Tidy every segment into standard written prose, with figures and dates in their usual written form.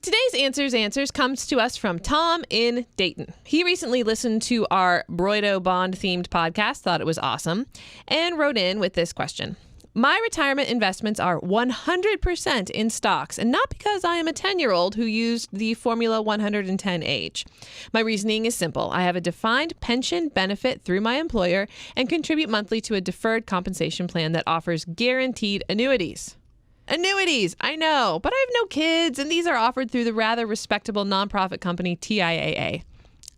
Today's Answers comes to us from Tom in Dayton. He recently listened to our Broido Bond-themed podcast, thought it was awesome, and wrote in with this question. My retirement investments are 100% in stocks, and not because I am a 10-year-old who used the Formula 110 age. My reasoning is simple. I have a defined pension benefit through my employer and contribute monthly to a deferred compensation plan that offers guaranteed annuities. Annuities, I know, but I have no kids, and these are offered through the rather respectable nonprofit company TIAA.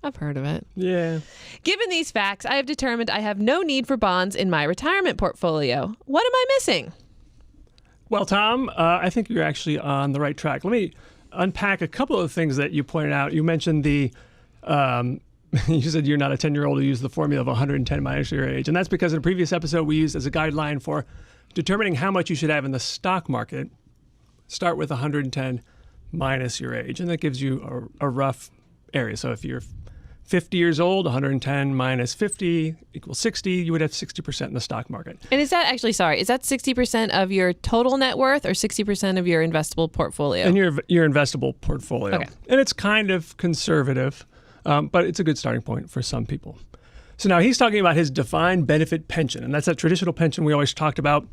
I've heard of it. Yeah. Given these facts, I have determined I have no need for bonds in my retirement portfolio. What am I missing? Well, Tom, I think you're actually on the right track. Let me unpack a couple of things that you pointed out. You mentioned you said you're not a 10-year-old who used the formula of 110 minus your age. And that's because in a previous episode we used as a guideline for determining how much you should have in the stock market, start with 110 minus your age. And that gives you a rough area. So if you're 50 years old, 110 minus 50 equals 60, you would have 60% in the stock market. And is that 60% of your total net worth or 60% of your investable portfolio? And your investable portfolio. Okay. And it's kind of conservative, but it's a good starting point for some people. So now he's talking about his defined benefit pension, and that's that traditional pension we always talked about.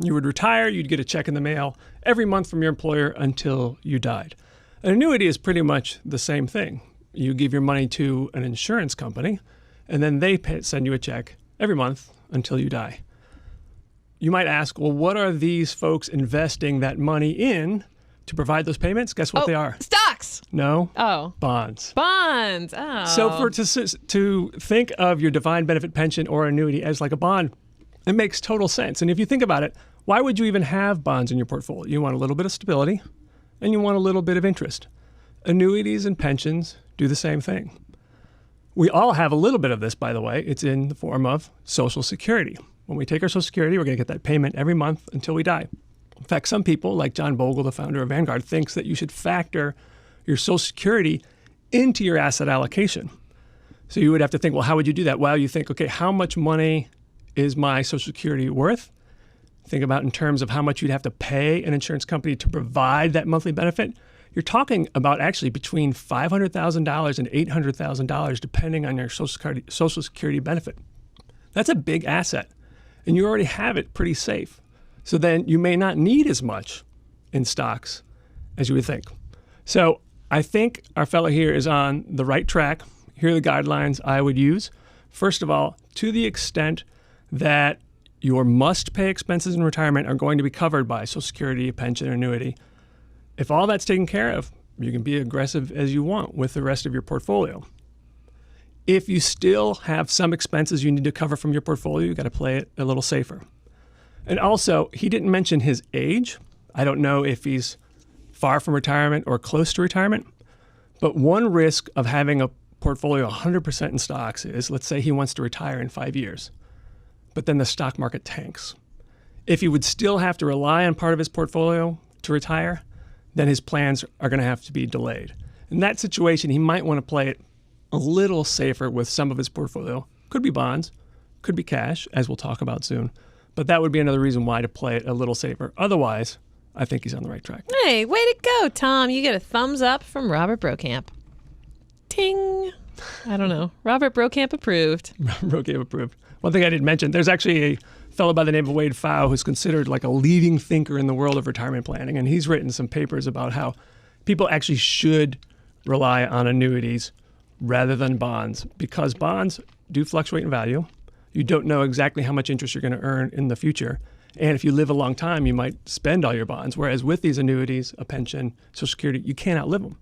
You would retire, you'd get a check in the mail every month from your employer until you died. An annuity is pretty much the same thing. You give your money to an insurance company, and then they send you a check every month until you die. You might ask, well, what are these folks investing that money in to provide those payments? Guess what they are? Stocks. No. Oh. Bonds. Bonds. Oh. So to think of your defined benefit pension or annuity as like a bond, it makes total sense. And if you think about it, why would you even have bonds in your portfolio? You want a little bit of stability, and you want a little bit of interest. Annuities and pensions do the same thing. We all have a little bit of this, by the way. It's in the form of Social Security. When we take our Social Security, we're going to get that payment every month until we die. In fact, some people, like John Bogle, the founder of Vanguard, thinks that you should factor your Social Security into your asset allocation. So you would have to think, well, how would you do that? Well, you think, okay, how much money is my Social Security worth? Think about in terms of how much you'd have to pay an insurance company to provide that monthly benefit. You're talking about actually between $500,000 and $800,000, depending on your Social Security benefit. That's a big asset, and you already have it pretty safe. So then you may not need as much in stocks as you would think. So I think our fellow here is on the right track. Here are the guidelines I would use. First of all, to the extent that your must-pay expenses in retirement are going to be covered by Social Security, pension, annuity. If all that's taken care of, you can be aggressive as you want with the rest of your portfolio. If you still have some expenses you need to cover from your portfolio, you've got to play it a little safer. And also, he didn't mention his age. I don't know if he's far from retirement or close to retirement. But one risk of having a portfolio 100% in stocks is, let's say he wants to retire in 5 years, but then the stock market tanks. If he would still have to rely on part of his portfolio to retire, then his plans are going to have to be delayed. In that situation, he might want to play it a little safer with some of his portfolio. Could be bonds, could be cash, as we'll talk about soon. But that would be another reason why to play it a little safer. Otherwise, I think he's on the right track. Hey, way to go, Tom. You get a thumbs up from Robert Brokamp. Ting. I don't know. Robert Brokamp approved. Brokamp approved. One thing I didn't mention, there's actually a fellow by the name of Wade Pfau who's considered like a leading thinker in the world of retirement planning. And he's written some papers about how people actually should rely on annuities rather than bonds, because bonds do fluctuate in value. You don't know exactly how much interest you're going to earn in the future. And if you live a long time, you might spend all your bonds. Whereas with these annuities, a pension, Social Security, you can't outlive them.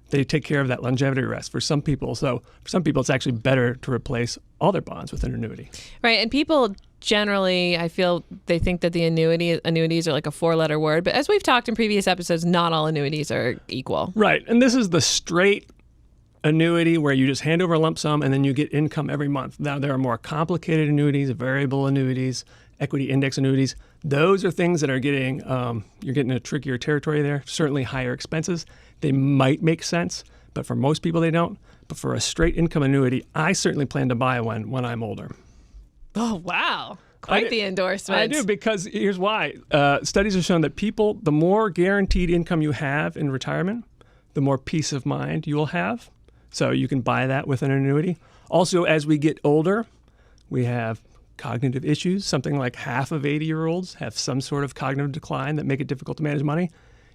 They take care of that longevity risk for some people. So for some people, it's actually better to replace all their bonds with an annuity. Right. And people generally, I feel they think that the annuities are like a 4-letter word. But as we've talked in previous episodes, not all annuities are equal. Right. And this is the straight annuity where you just hand over a lump sum and then you get income every month. Now, there are more complicated annuities, variable annuities, equity index annuities. Those are things that are getting, you're getting a trickier territory there, certainly higher expenses. They might make sense, but for most people they don't. But for a straight income annuity, I certainly plan to buy one when I'm older. Oh, wow. Quite the endorsement. I do, because here's why. Studies have shown that people, the more guaranteed income you have in retirement, the more peace of mind you will have. So you can buy that with an annuity. Also, as we get older, we have cognitive issues. Something like half of 80-year-olds have some sort of cognitive decline that make it difficult to manage money.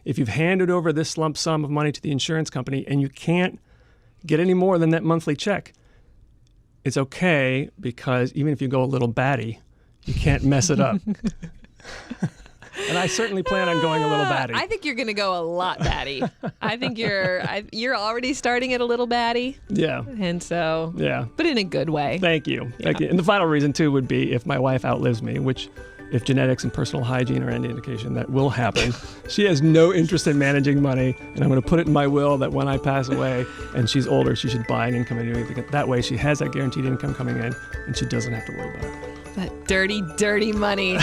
If you've handed over this lump sum of money to the insurance company and you can't get any more than that monthly check, it's okay, because even if you go a little batty, you can't mess it up. And I certainly plan on going a little batty. I think you're going to go a lot batty. I think you're already starting at a little batty. Yeah. And so, yeah. But in a good way. Thank you. Thank you. And the final reason, too, would be if my wife outlives me, which if genetics and personal hygiene are any indication, that will happen. She has no interest in managing money, and I'm going to put it in my will that when I pass away and she's older, she should buy an income annuity. That way she has that guaranteed income coming in, and she doesn't have to worry about it. That dirty, dirty money.